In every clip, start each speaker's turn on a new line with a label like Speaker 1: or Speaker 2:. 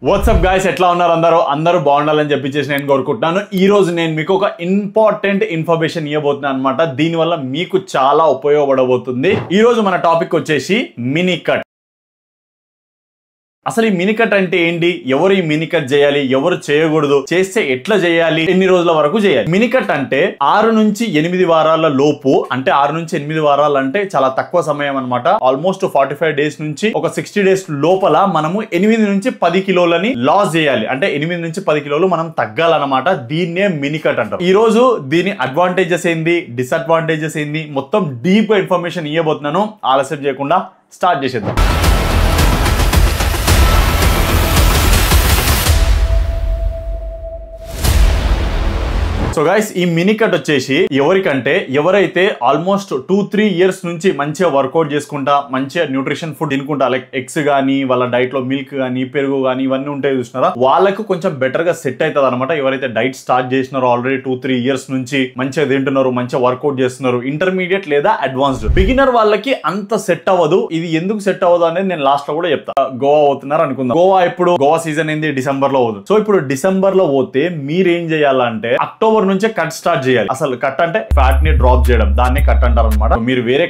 Speaker 1: WhatsApp guys ఎట్లా ఉన్నారు అందరూ బాగుండాలని చెప్పి నేను కోరుకుంటున్నాను. ఈ రోజు నేను మీకు ఒక ఇంపార్టెంట్ ఇన్ఫర్మేషన్ ఇవ్వబోతున్నాను అన్నమాట. దీనివల్ల మీకు చాలా ఉపయోగపడబోతుంది. ఈ రోజు మన టాపిక్ వచ్చేసి మినీ కట్. అసలు ఈ మినీ కట్ అంటే ఏంటి, ఎవరు ఈ మినీ కట్ చేయాలి, ఎవరు చేయకూడదు, చేస్తే ఎట్లా చేయాలి, ఎన్ని రోజుల వరకు చేయాలి. మినీ కట్ అంటే 6 నుంచి 8 వారాల లోపు, అంటే 6 నుంచి 8 వారాలు అంటే చాలా తక్కువ సమయం అన్నమాట. ఆల్మోస్ట్ 45 డేస్ నుంచి ఒక 60 డేస్ లోపల మనము 8 నుంచి 10 కిలోలని లాస్ చేయాలి. అంటే 8 నుంచి 10 కిలోలు మనం తగ్గాలన్నమాట. దీన్నే మినీ కట్ అంటారు. ఈ రోజు దీని అడ్వాంటేజెస్ ఏంది, డిసడ్వాంటేజెస్ ఏంది, మొత్తం డీప్ గా ఇన్ఫర్మేషన్ ఇవ్వబోతున్నాను. ఆలస్యం చేయకుండా స్టార్ట్ చేసేద్దాం. సో గైస్, ఈ మినీ కట్ వచ్చేసి ఎవరికంటే ఎవరైతే ఆల్మోస్ట్ 2-3 ఇయర్స్ నుంచి మంచిగా వర్కౌట్ చేసుకుంటా, మంచిగా న్యూట్రిషన్ ఫుడ్ తినుకుంటా, లైక్ ఎగ్స్ గానీ, వాళ్ళ డైట్ లో మిల్క్ గానీ, పెరుగు గానీ, ఇవన్నీ ఉంటాయి చూసినారా, వాళ్ళకు కొంచెం బెటర్ గా సెట్ అవుతుంది అనమాట. ఎవరైతే డైట్ స్టార్ట్ చేసినారో ఆల్రెడీ 2-3 ఇయర్స్ నుంచి మంచిగా తింటున్నారు, మంచిగా వర్కౌట్ చేస్తున్నారు, ఇంటర్మీడియట్ లేదా అడ్వాన్స్డ్, బిగినర్ వాళ్ళకి అంత సెట్ అవ్వదు. ఇది ఎందుకు సెట్ అవ్వదు అనేది నేను లాస్ట్ లో కూడా చెప్తా. గోవా పోతున్నారు అనుకుందాం. గోవా సీజన్ ఏంది, డిసెంబర్ లో పోదు. సో ఇప్పుడు డిసెంబర్ లో పోతే మీరేం చేయాలంటే అక్టోబర్ నుంచే కట్ స్టార్ట్ చేయాలి. అసలు కట్ అంటే ఫ్యాట్ ని డ్రాప్ చేయడం, దాన్ని కట్ అంటారు అనమాట.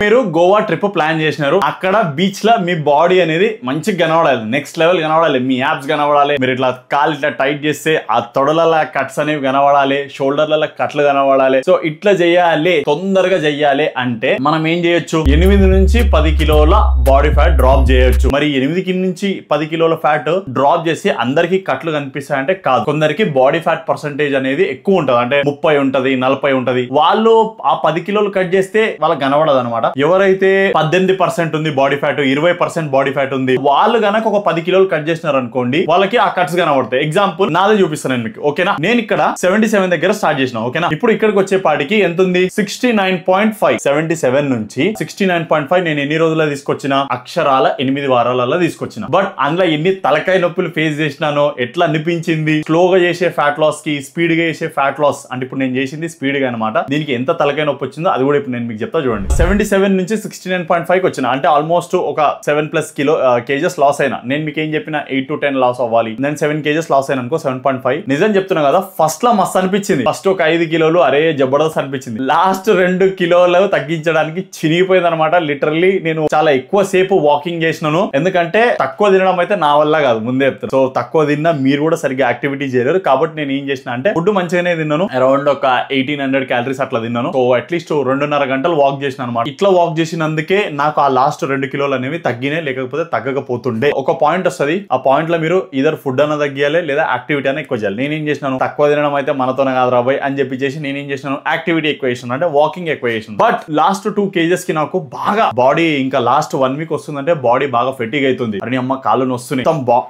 Speaker 1: మీరు గోవా ట్రిప్ ప్లాన్ చేసినారు, అక్కడ బీచ్ లో మీ బాడీ అనేది మంచిగా కనబడాలి, నెక్స్ట్ లెవెల్ కనబడాలి, మీ యాప్స్ కనబడాలి, మీరు ఇట్లా కాలు ఇట్లా టైట్ చేస్తే ఆ తొడల కట్స్ అనేవి కనబడాలి, షోల్డర్ల కట్లు కనబడాలి. సో ఇట్లా చెయ్యాలి, తొందరగా చెయ్యాలి అంటే మనం ఏం చేయొచ్చు, 8 నుంచి 10 కిలోల బాడీ ఫ్యాట్ డ్రాప్ చేయొచ్చు. మరి 8 నుంచి 10 కిలోల ఫ్యాట్ డ్రాప్ చేసి అందరికి కట్లు కనిపిస్తాయంటే కాదు. కొందరికి బాడీ ఫ్యాట్ పర్సంటేజ్ అనేది ఎక్కువ ఉంటది, అంటే 30 ఉంటది, 40 ఉంటది. వాళ్ళు ఆ 10 కిలోలు కట్ చేస్తే వాళ్ళకి కనబడదు అనమాట. ఎవరైతే 18% ఉంది బాడీ ఫ్యాట్, 20% బాడీ ఫ్యాట్ ఉంది, వాళ్ళు గనక ఒక 10 కిలోలు కట్ చేసినారు అనుకోండి, వాళ్ళకి ఆ కట్స్ కనబడతాయి. ఎగ్జాంపుల్ నాదే చూపిస్తాను నేను మీకు, ఓకేనా. నేను ఇక్కడ 77 దగ్గర స్టార్ట్ చేసిన, ఓకేనా. ఇప్పుడు ఇక్కడికి వచ్చే పాటికి ఎంత ఉంది, 69.5. 77 నుంచి 69.5 నేను ఎన్ని రోజుల్లో తీసుకొచ్చిన, అక్షరాల 8 వారాలలో తీసుకొచ్చిన. బట్ అందులో ఎన్ని తలకాయ నొప్పులు ఫేస్ చేసినానో, ఎట్లా అనిపించింది, స్లోగా చేసే ఫ్యాట్ లాస్ కి, స్పీడ్ గా చేసే ఫ్యాట్ లాస్, అంటే ఇప్పుడు నేను చేసింది స్పీడ్ గా అనమాట. దీనికి ఎంత తలకాయ నొప్పి వచ్చిందో అది కూడా ఇప్పుడు నేను మీకు చెప్తా చూడండి. 77 నుంచి 69.5 వచ్చిన, అంటే ఆల్మోస్ట్ ఒక 7+ కేజెస్ లాస్ అయినా. నేను మీకు ఏం చెప్పిన, 8 to 10 లాస్ అవ్వాలి, నేను 7 కేజెస్ లాస్ అయినా అనుకో, 7.5. నిజం చెప్తున్నా కదా, ఫస్ట్ లో మస్తు అనిపించింది. ఫస్ట్ ఒక 5 కిలోలు అరే జబర్దస్త్ అనిపించింది. లాస్ట్ 2 కిలోలు తగ్గించడానికి చినిగిపోయింది అనమాట. లిటరల్లీ నేను చాలా ఎక్కువ సేపు వాకింగ్ చేసినాను, ఎందుకంటే తక్కువ తినడం అయితే నా వల్ల కాదు, ముందే చెప్తాను. సో తక్కువ తిన్నా మీరు కూడా సరిగ్గా యాక్టివిటీ చేయలేరు. కాబట్టి నేను ఏం చేసిన అంటే ఫుడ్ మంచిగానే తిన్నాను, అరౌండ్ ఒక 1800 క్యాలరీస్ అట్లా తిన్నాను. సో అట్లీస్ట్ 2.5 గంటలు వాక్ చేసిన అనమాట. ఇట్లా వాక్ చేసినందుకే నాకు ఆ లాస్ట్ 2 కిలోలు అనేవి తగ్గినాయి, లేకపోతే తగ్గకపోతుండే. ఒక పాయింట్ వస్తుంది, ఆ పాయింట్ లో మీరు ఇదర్ ఫుడ్ అన్న తగ్గియాలి లేదా యాక్టివిటీ అన్న ఎక్కువ చేయాలి. నేనేం చేసినాను, తక్కువ తినడం అయితే మనతోనే కాదు రాబోయ్ అని చెప్పి చేసి నేనేం చేసినాను, యాక్టివిటీ ఎక్కువ చేసినాను, అంటే వాకింగ్ ఎక్కువ చేసినాను. బట్ లాస్ట్ 2 కేజెస్ కి నాకు బాగా బాడీ, ఇంకా లాస్ట్ 1 వీక్ వస్తుందంటే బాడీ బాగా ఫెటిగ్ అవుతుంది. అరే అమ్మ కాళ్ళు వస్తున్నాయి,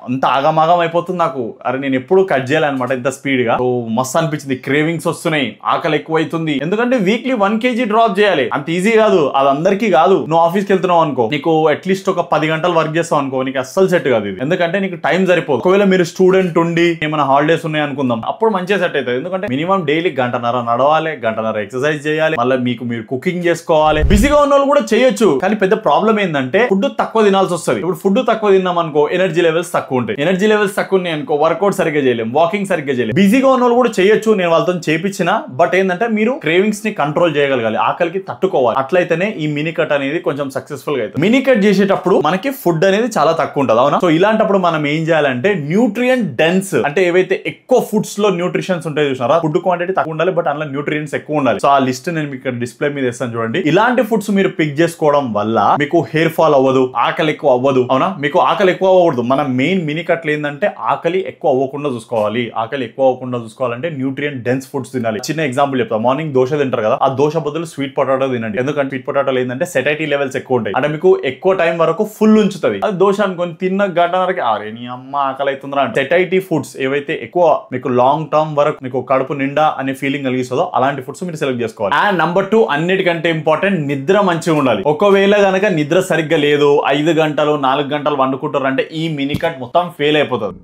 Speaker 1: అంత ఆగమాగం అయిపోతుంది నాకు. అరే నేను ఎప్పుడు కట్ చేయాలన్నమాట ఇంత స్పీడ్ గా. సో మస్తు అనిపించింది, క్రేవింగ్స్ వస్తున్నాయి, ఆకలి ఎక్కువ అవుతుంది. ఎందుకంటే వీక్లీ 1 kg డ్రాప్ చేయాలి, అంత ఈజీ కాదు, అది అందరికీ కాదు. నువ్వు ఆఫీస్కి వెళ్తున్నావు అనుకో, నీకు అట్లీస్ట్ ఒక 10 గంటలు వర్క్ చేస్తావు అనుకో, నీకు అస్సలు సెట్ కాదు ఇది. ఎందుకంటే నీకు టైం సరిపోదు. ఒకవేళ మీరు స్టూడెంట్ ఉండి ఏమైనా హాలిడేస్ ఉన్నాయి అనుకుందాం, అప్పుడు మంచిగా సెట్ అవుతుంది. ఎందుకంటే మినిమం డైలీ 1.5 గంటలు నడవాలి, 1.5 గంటలు ఎక్సర్సైజ్ చేయాలి, మళ్ళీ మీరు కుకింగ్ చేసుకోవాలి. బిజీగా ఉన్న వాళ్ళు కూడా చేయొచ్చు, కానీ పెద్ద ప్రాబ్లం ఏంటంటే ఫుడ్ తక్కువ తినాల్సి వస్తుంది. ఇప్పుడు ఫుడ్ తక్కువ తిన్నాం అనుకో, ఎనర్జీ లెవెల్స్ తక్కువ ఉంటాయి. ఎనర్జీ లెవెల్స్ తక్కువ ఉన్నాయి అనుకో, వర్కౌట్ సరిగ్గా చేయలేం, వాకింగ్ సరిగ్గా చేయలేం. బిజీగా ఉన్న వాళ్ళు కూడా చేయొచ్చు, నేను వాళ్ళతో చేపించిన. బట్ ఏంటంటే మీరు క్రేవింగ్స్ ని కంట్రోల్ చేయగలగాలి, ఆకలికి తట్టుకోవాలి. అట్లయితేనే ఈ మినీ కట్ అనేది కొంచెం సక్సెస్ఫుల్ గా అవుతుంది. మినీ కట్ చేసేటప్పుడు మనకి ఫుడ్ అనేది చాలా తక్కువ ఉంటుంది, అవునా. సో ఇలాంటప్పుడు మనం ఏం చేయాలంటే న్యూట్రియంట్ డెన్స్, అంటే ఏవైతే ఎక్కువ ఫుడ్స్ లో న్యూట్రిషన్స్ ఉంటాయి చూసారా, ఫుడ్ క్వాంటిటీ తక్కువ ఉండాలి బట్ అందులో న్యూట్రియంట్స్ ఎక్కువ ఉండాలి. సో ఆ లిస్ట్ నేను మీకు ఇక్కడ డిస్ప్లే మీద ఇస్తాను చూడండి. ఇలాంటి ఫుడ్స్ మీరు పిక్ చేసుకోవడం వల్ల మీకు హెయిర్ ఫాల్ అవ్వదు, ఆకలి ఎక్కువ అవ్వదు, అవునా. మీకు ఆకలి ఎక్కువ అవ్వకూడదు. మన మెయిన్ మినీ కట్లు ఏంటంటే ఆకలి ఎక్కువ అవ్వకుండా చూసుకోవాలి. ఆకలి ఎక్కువ అవ్వకుండా చూసుకోవాలంటే న్యూట్రియంట్ డెన్స్ ఫుడ్స్ తినాలి. చిన్న ఎగ్జాంపుల్ చెప్తా, మార్నింగ్ దోశ తింటారు కదా, ఆ దోశ బదులు స్వీట్ పొటాటో తినండి. ఎందుకంటే స్వీట్ పొటాటోలో ఏంటంటే సెటైటీ లెవెల్స్ ఎక్కువ ఉంటాయి, అంటే మీకు ఎక్కువ టైం వరకు ఫుల్ ఉంచుతుంది. అది దోశ అనుకొని తిన్న గంటన్నరకి అరే నీ అమ్మ ఆకలి అవుతుందిరా. సెటైటీ ఫుడ్స్ ఏవైతే ఎక్కువ మీకు లాంగ్ టర్మ్ వరకు మీకు కడుపు నిండా అనే ఫీలింగ్ కలిగిస్తుందో అలాంటి ఫుడ్స్ మీరు సెలెక్ట్ చేసుకోవాలి. అండ్ నెంబర్ 2, అన్నిటికంటే ఇంపార్టెంట్, నిద్ర మంచిగా ఉండాలి. ఒకవేళ గనక నిద్ర సరిగ్గా లేదు, 5 గంటలు 4 గంటలు వండుకుంటారు అంటే ఈ మినీ కట్ మొత్తం ఫెయిల్ అయిపోతుంది.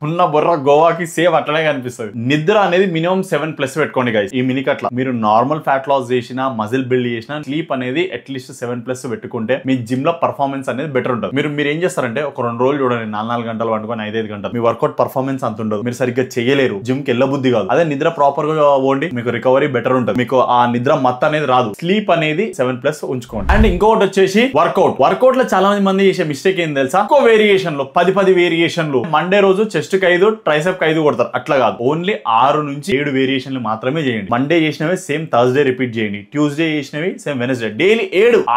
Speaker 1: ఉన్న బొర్ర గోవాకి సేమ్ అట్లనే కనిపిస్తుంది. నిద్ర అనేది మినిమం 7+ పెట్టుకోండి గైస్. ఈ మినికట్ల మీరు నార్మల్ ఫ్యాట్ లాస్ చేసినా మజిల్ బిల్డ్ చేసినా స్లీప్ అనేది అట్లీస్ట్ 7+ పెట్టుకుంటే మీ జిమ్ లో పర్ఫార్మెన్స్ అనేది బెటర్ ఉంటుంది. మీరు ఏం చేస్తారంటే ఒక 2 రోజులు చూడండి, 4 గంటలు వండుకొని 5 గంటలు మీ వర్కౌట్ పర్ఫార్మెన్స్ అంత ఉండదు, మీరు సరిగ్గా చేయలేరు, జిమ్ కి వెళ్ళబుద్ధి కాదు. అదే నిద్ర ప్రాపర్ గా పోండి, మీకు రికవరీ బెటర్ ఉంటుంది, మీకు ఆ నిద్ర మత్తు అనేది రాదు. స్లీప్ అనేది 7+ ఉంచుకోండి. అండ్ ఇంకొకటి వచ్చేసి వర్కౌట్ లో చాలా మంది చేసే మిస్టేక్ ఏం తెలుసా, ఎక్కువ వేరియేషన్ లో 10 వేరియేషన్లు. మండే రోజు చెస్ట్ కి 5 ట్రైసెప్ కి 5 కొడతారు, అట్లా కాదు. ఓన్లీ 6 నుంచి 7 వేరియేషన్లు మాత్రమే చేయండి. మండే చేసినవి సేమ్ థర్స్డే రిపీట్ చేయండి, ట్యూస్డే చేసినవి సేమ్ వెనస్డే, డైలీ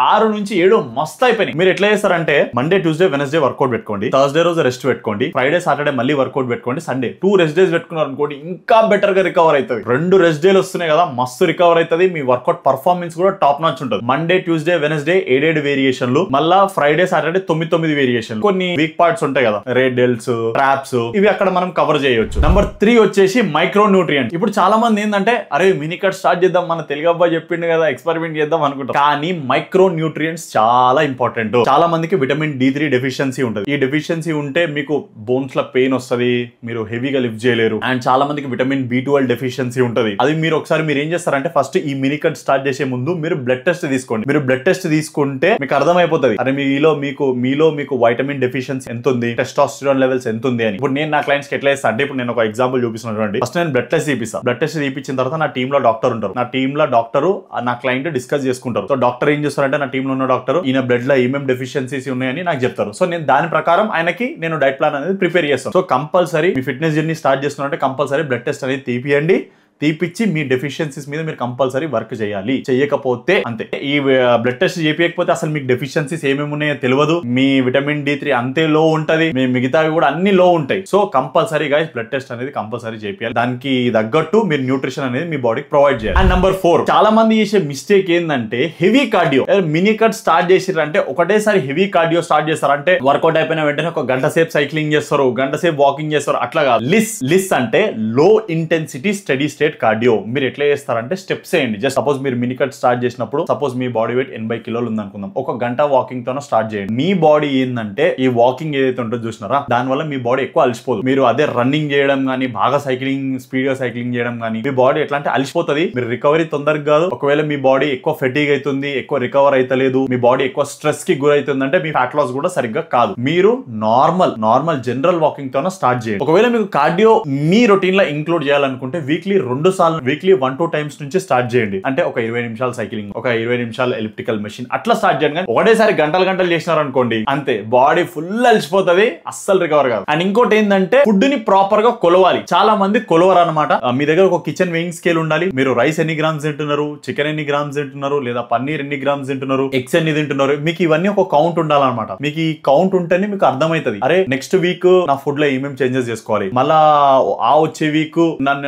Speaker 1: 6 నుంచి 7 మస్తు అయిపోయినాయి. మీరు ఎట్లా చేస్తారంటే మండే ట్యూస్డే వెనస్డే వర్కౌట్ పెట్టుకోండి, థర్స్డే రోజు రెస్ట్ పెట్టుకోండి, ఫ్రైడే సాటర్డే మళ్ళీ వర్కౌట్ పెట్టుకోండి, సండే 2 రెస్ట్ డేస్ పెట్టుకున్నారు అనుకోండి ఇంకా బెటర్ గా రికవర్ అవుతుంది. 2 రెస్ట్ డేలు వస్తున్నాయి కదా, మస్తు రికవర్ అవుతుంది. మీ వర్కౌట్ పర్ఫార్మెన్స్ కూడా టాప్ నాచ్ ఉంటుంది. మండే ట్యూస్డే వెనస్డే 7 వేరియేషన్లు, మళ్ళా ఫ్రైడే సాటర్డే 9 వేరియేషన్లు. కొన్ని వీక్ పార్ట్స్ ఉంటాయి కదా, రేడ్ డెల్స్, ట్రాప్స్, ఇవి అక్కడ మనం కవర్ చేయొచ్చు. నెంబర్ 3 వచ్చేసి మైక్రో న్యూట్రియంట్స్. ఇప్పుడు చాలా మంది ఏంటంటే అరే మినీ కట్ స్టార్ట్ చేద్దాం, మన తెలుగు అబ్బాయి చెప్పిండు కదా ఎక్స్పెరిమెంట్ చేద్దాం అనుకుంటారు. కానీ మైక్రో న్యూట్రియంట్స్ చాలా ఇంపార్టెంట్. చాలా మందికి విటమిన్ D3 డెఫిషియన్సీ ఉంటుంది. ఈ డెఫిషియన్సీ ఉంటే మీకు బోన్స్ లో పెయిన్ వస్తుంది, మీరు హెవీగా లిఫ్ట్ చేయలేరు. అండ్ చాలా మందికి విటమిన్ B12 డెఫిషియన్సీ ఉంటుంది. అది మీరు ఒకసారి మీరు ఏం చేస్తారంటే ఫస్ట్ ఈ మినీ కట్ స్టార్ట్ చేసే ముందు మీరు బ్లడ్ టెస్ట్ తీసుకోండి. మీరు బ్లడ్ టెస్ట్ తీసుకుంటే మీకు అర్థమైపోతుంది అరే మీలో మీకు వైటమిన్ డెఫిషియన్సీ ఎంత ఉంది, టెస్టోస్టెరాన్ లెవెల్స్ ఎంత ఉంది అని. ఇప్పుడు నేను నా క్లయింట్స్ కి ఎట్లా చేస్తా అంటే, ఇప్పుడు నేను ఒక ఎగ్జాంపుల్ చూపిస్తున్నాను. ఫస్ట్ నేను బ్లడ్ టెస్ట్ తీపిస్తాను. బ్లడ్ టెస్ట్ తీపించిన తర్వాత నా టీమ్ లో డాక్టర్ ఉంటారు. నా టీమ్ లో డాక్టర్ నా క్లయింట్ డిస్కస్ చేసుకుంటారు. సో డాక్టర్ ఏం చేస్తారంటే నా టీమ్ లో ఉన్న డాక్టర్ ఈయన బ్లడ్ లో ఏమేమి డెఫిషియన్సీస్ ఉన్నాయని నాకు చెప్తారు. సో నేను దాని ప్రకారం ఆయనకి నేను డైట్ ప్లాన్ అనేది ప్రిపేర్ చేస్తాను. సో కంపల్సరీ మీ ఫిట్నెస్ జర్నీ స్టార్ట్ చేస్తున్నారంటే కంపల్సరీ బ్లడ్ టెస్ట్ అనేది తీపియండి. తీపిచ్చి మీ డెఫిషియన్సీస్ మీద మీరు కంపల్సరీ వర్క్ చేయాలి. చేయకపోతే అంతే. ఈ బ్లడ్ టెస్ట్ చేయకపోతే అసలు మీకు డెఫిషియన్సీస్ ఏమేమి ఉన్నాయో తెలియదు. మీ విటమిన్ D3 అంతే లో ఉంటది, మీ మిగతావి కూడా అన్ని లో ఉంటాయి. So compulsory guys blood test అనేది కంపల్సరీ చేయాలి. దానికి తగ్గట్టు మీరు న్యూట్రిషన్ అనేది మీ బాడీకి ప్రొవైడ్ చేయాలి. అండ్ నెంబర్ 4 చాలా మంది చేసే మిస్టేక్ ఏంటంటే heavy cardio. Mini cut start చేసిరంటే ఒకటేసారి హెవీ కార్డియో స్టార్ట్ చేస్తారంటే వర్కౌట్ అయిపోయిన వెంటనే ఒక గంట సేపు సైక్లింగ్ చేస్తారు, గంట సేపు వాకింగ్ చేస్తారు, అట్లా కాదు. లిస్ అంటే లో ఇంటెన్సిటీ స్టడీ స్టేట్ కార్డియో. మీరు ఎట్లా చేస్తారంటే స్టెప్స్ వేయండి. జస్ట్ సపోజ్ మీరు మినీ కట్ స్టార్ట్ చేసినప్పుడు సపోజ్ మీ బాడీ వెయిట్ 80 కిలోలు ఉంది అనుకుందాం, ఒక గంట వాకింగ్ తోనే స్టార్ట్ చేయండి. మీ బాడీ ఏంటంటే ఈ వాకింగ్ ఏదైతే ఉంటుందో చూసినారా, దాని వల్ల మీ బాడీ ఎక్కువ అలసిపోదు. మీరు అదే రన్నింగ్ చేయడం కానీ, బాగా స్పీడ్ గా సైక్లింగ్ చేయడం కానీ మీ బాడీ ఎట్లా అంటే అలసిపోతుంది. మీరు రికవరీ తొందరగా కాదు. ఒకవేళ మీ బాడీ ఎక్కువ ఫెటీగ్ అవుతుంది, ఎక్కువ రికవర్ అయితలేదు, మీ బాడీ ఎక్కువ స్ట్రెస్ కి గురైతుంది అంటే మీ ఫ్యాట్ లాస్ కూడా సరిగ్గా కాదు. మీరు నార్మల్ జనరల్ వాకింగ్ తోనే స్టార్ట్ చేయండి. ఒకవేళ మీకు కార్డియో మీ రొటీన్ లో ఇంక్లూడ్ చేయాలనుకుంటే వీక్లీ 1-2 టైమ్స్ నుంచి స్టార్ట్ చేయండి. అంటే ఒక 20 నిమిషాలు సైక్లింగ్, ఒక 20 నిమిషాలు ఎలిప్టికల్ మెషిన్, అట్లా స్టార్ట్ చేయండి. కానీ ఒకటేసారి గంటలు చేసినారు అనుకోండి అంతే, బాడీ ఫుల్ అలసిపోతుంది, అస్సలు రికవర్ కాదు. అండ్ ఇంకోటి ఏంటంటే ఫుడ్ ని ప్రాపర్ గా కొలవాలి. చాలా మంది కొలవరు అనమాట. మీ దగ్గర ఒక కిచెన్ వెయింగ్ స్కేల్ ఉండాలి. మీరు రైస్ ఎన్ని గ్రామ్స్ తింటున్నారు, చికెన్ ఎన్ని గ్రామ్స్ తింటున్నారు, లేదా పన్నీర్ ఎన్ని గ్రామ్స్ తింటున్నారు, ఎగ్స్ ఎన్ని తింటున్నారు, మీకు ఇవన్నీ ఒక కౌంట్ ఉండాలన్నమాట. మీకు ఈ కౌంట్ ఉంటేనే మీకు అర్థమవుతుంది అరే నెక్స్ట్ వీక్ నా ఫుడ్ లో ఏమేమి చేంజెస్ చేసుకోవాలి, మళ్ళా వచ్చే వీక్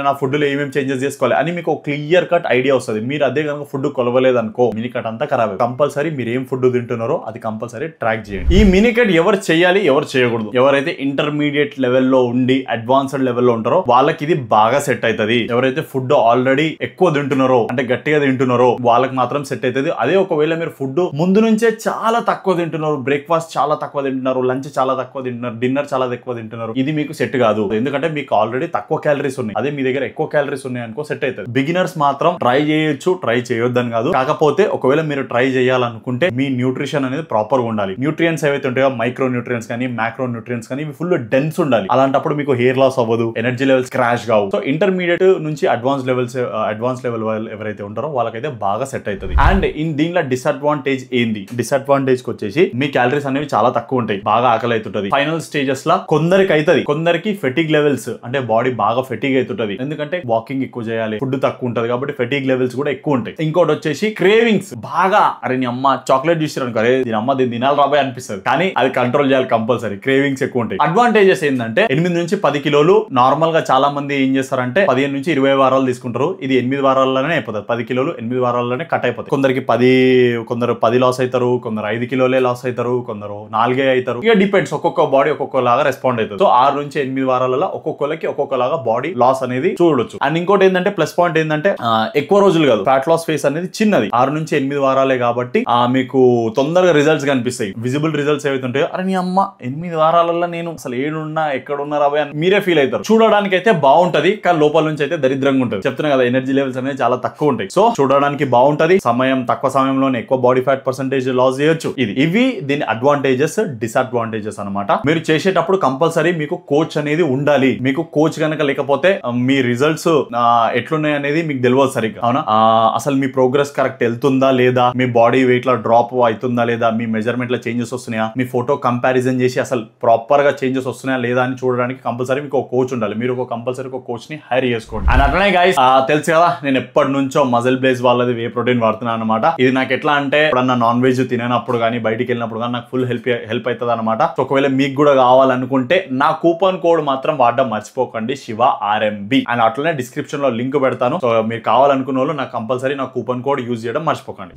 Speaker 1: నా ఫుడ్ లో ఏమేమి చేంజెస్ చేసుకోవాలి అని మీకు క్లియర్ కట్ ఐడియా వస్తుంది. మీరు అదే కనుక ఫుడ్ కొలవలేదు అనుకో మినీ కట్ అంతా ఖరాబ్. కంపల్సరీ మీరు ఏం ఫుడ్ తింటున్నారో అది కంపల్సరీ ట్రాక్ చేయండి. ఈ మినీ కట్ ఎవరు చేయాలి, ఎవరు చేయకూడదు, ఎవరైతే ఇంటర్మీడియట్ లెవెల్లో ఉండి అడ్వాన్స్డ్ లెవెల్లో ఉంటారో వాళ్ళకి ఇది బాగా సెట్ అవుతుంది. ఎవరైతే ఫుడ్ ఆల్రెడీ ఎక్కువ తింటున్నారో అంటే గట్టిగా తింటున్నారో వాళ్ళకి మాత్రం సెట్ అవుతుంది. అదే ఒకవేళ మీరు ఫుడ్ ముందు నుంచే చాలా తక్కువ తింటున్నారు, బ్రేక్ఫాస్ట్ చాలా తక్కువ తింటున్నారు, లంచ్ చాలా తక్కువ తింటున్నారు, డిన్నర్ చాలా ఎక్కువ తింటున్నారు, ఇది మీకు సెట్ కాదు. ఎందుకంటే మీకు ఆల్రెడీ తక్కువ క్యాలరీస్ ఉన్నాయి. అదే మీ దగ్గర ఎక్కువ క్యాలరీస్ ఉన్నాయి అనుకో సెట్ అవుతుంది. బిగినర్స్ మాత్రం ట్రై చేయొచ్చు, ట్రై చేయొద్దని కాదు. కాకపోతే ఒకవేళ మీరు ట్రై చేయాలనుకుంటే మీ న్యూట్రిషన్ అనేది ప్రాపర్ గా ఉండాలి. న్యూట్రియన్స్ ఏవైతే ఉంటాయో మైక్రో న్యూట్రియన్స్ కానీ మ్యాక్రో న్యూట్రియన్స్ కానీ ఇవి ఫుల్ డెన్స్ ఉండాలి. అలాంటప్పుడు మీకు హెయిర్ లాస్ అవ్వదు, ఎనర్జీ లెవెల్స్ క్రాష్ కావు. సో ఇంటర్మీడియట్ నుంచి అడ్వాన్స్ లెవెల్ ఎవరైతే ఉంటారో వాళ్ళకైతే బాగా సెట్ అవుతుంది. అండ్ దీనిలో డిసడ్వాంటేజ్ ఏంది? డిసడ్వాంటేజ్ కి వచ్చేసి మీ క్యాలరీస్ అనేవి చాలా తక్కువ ఉంటాయి, బాగా ఆకలి అవుతుంటది. ఫైనల్ స్టేజెస్ లా కొందరికి అవుతుంది, కొందరికి ఫెటిగ్ లెవెల్స్ అంటే బాడీ బాగా ఫెటిగ్ అవుతుంటది. ఎందుకంటే వాకింగ్ ఎక్కువ చేయాలి, ఫుడ్ తక్కువ ఉంటది కాబట్టి ఫెటిగ్ లెవెల్స్ కూడా ఎక్కువ ఉంటాయి. ఇంకోటి వచ్చేసి క్రేవింగ్స్ బాగా, అరే నీ అమ్మ చాక్లెట్ చూసారు అనుకో, అరే దీని అమ్మ దీని తినాలి రాబాయ్ అనిపిస్తుంది, కానీ అది కంట్రోల్ చేయాలి కంపల్సరీ. క్రేవింగ్స్ ఎక్కువ ఉంటాయి. అడ్వాంటేజెస్ ఏంటంటే 8 నుంచి 10 కిలోలు నార్మల్ గా చాలా మంది ఏం చేస్తారంటే 15 నుంచి 20 వారాలు తీసుకుంటారు. ఇది 8 వారాల్లోనే అయిపోతుంది. 10 కిలోలు 8 వారాల్లోనే కట్ అయిపోతుంది. కొందరు 10 లాస్ అవుతారు, కొందరు 5 కిలోలే లాస్ అవుతారు, కొందరు 4 అవుతారు. ఇక డిపెండ్స్, ఒక్కొక్క బాడీ ఒక్కొక్కలాగా రెస్పాండ్ అవుతుంది. సో 6 నుంచి 8 వారాలలో ఒక్కొక్కరికి ఒక్కొక్కలాగా బాడీ లాస్ అనేది చూడొచ్చు. అండ్ ఇంకోటి ఏంటంటే ప్లస్ పాయింట్ ఏంటంటే ఎక్కువ రోజులు కాదు, ఫ్యాట్ లాస్ ఫేస్ అనేది చిన్నది, 6 నుంచి 8 వారాలే కాబట్టి మీకు తొందరగా రిజల్ట్స్ కనిపిస్తాయి. విజిబుల్ రిజల్ట్స్ ఏవైతే ఉంటాయో అరే నీ అమ్మ 8 వారాలలో నేను అసలు ఏడున్నా ఎక్కడున్నా అవే అని మీరే ఫీల్ అవుతారు. చూడడానికి అయితే బాగుంటది, కానీ లోపల నుంచి అయితే దరిద్రంగా ఉంటుంది. చెప్తున్నా కదా, ఎనర్జీ లెవెల్స్ అనేది చాలా తక్కువ ఉంటాయి. సో చూడడానికి బాగుంటది, తక్కువ సమయంలోనే ఎక్కువ బాడీ ఫ్యాట్ పర్సెంటేజ్ లాస్ చేయొచ్చు. ఇవి దీని అడ్వాంటేజెస్, డిసడ్వాంటేజెస్ అనమాట. మీరు చేసేటప్పుడు కంపల్సరీ మీకు కోచ్ అనేది ఉండాలి. మీకు కోచ్ కనుక లేకపోతే మీ రిజల్ట్స్ ఎట్లున్నాయి అనేది మీకు తెలియదు సరిగ్గా. అవునా, అసలు మీ ప్రోగ్రెస్ కరెక్ట్ వెళ్తుందా లేదా, మీ బాడీ వెయిట్ లో డ్రాప్ అవుతుందా లేదా, మీ మెజర్మెంట్ లో చేంజెస్ వస్తున్నాయా, మీ ఫోటో కంపారిజన్ చేసి అసలు ప్రాపర్ గా చేంజెస్ వస్తున్నాయా లేదా అని చూడడానికి కంపల్సరీ మీకు ఒక కోచ్ ఉండాలి. మీరు కంపల్సరీ ఒక కోచ్ ని హైర్ చేసుకోండి. అండ్ అట్లనే గైస్ తెలుసు కదా, నేను ఎప్పటి నుంచో మజిల్ బ్లేజ్ వాళ్ళది వే ప్రోటీన్ వాడుతున్నాను అనమాట. ఇది నాకు ఎట్లా అంటే ఎప్పుడన్నా నాన్ వెజ్ తినప్పుడు కానీ బయటికి వెళ్ళినప్పుడు కానీ నాకు ఫుల్ హెల్ప్ అవుతుంది అనమాట. సో ఒకవేళ మీకు కూడా కావాలనుకుంటే నా కూపన్ కోడ్ మాత్రం వాడడం మర్చిపోకండి, శివ RMB. అండ్ అట్లనే డిస్క్రిప్షన్ లో లింక్ పెడతాను. సో మీరు కావాలనుకున్న వాళ్ళు నాకు కంపల్సరీ నా కూపన్ కోడ్ యూజ్ చేయడం మర్చిపోకండి.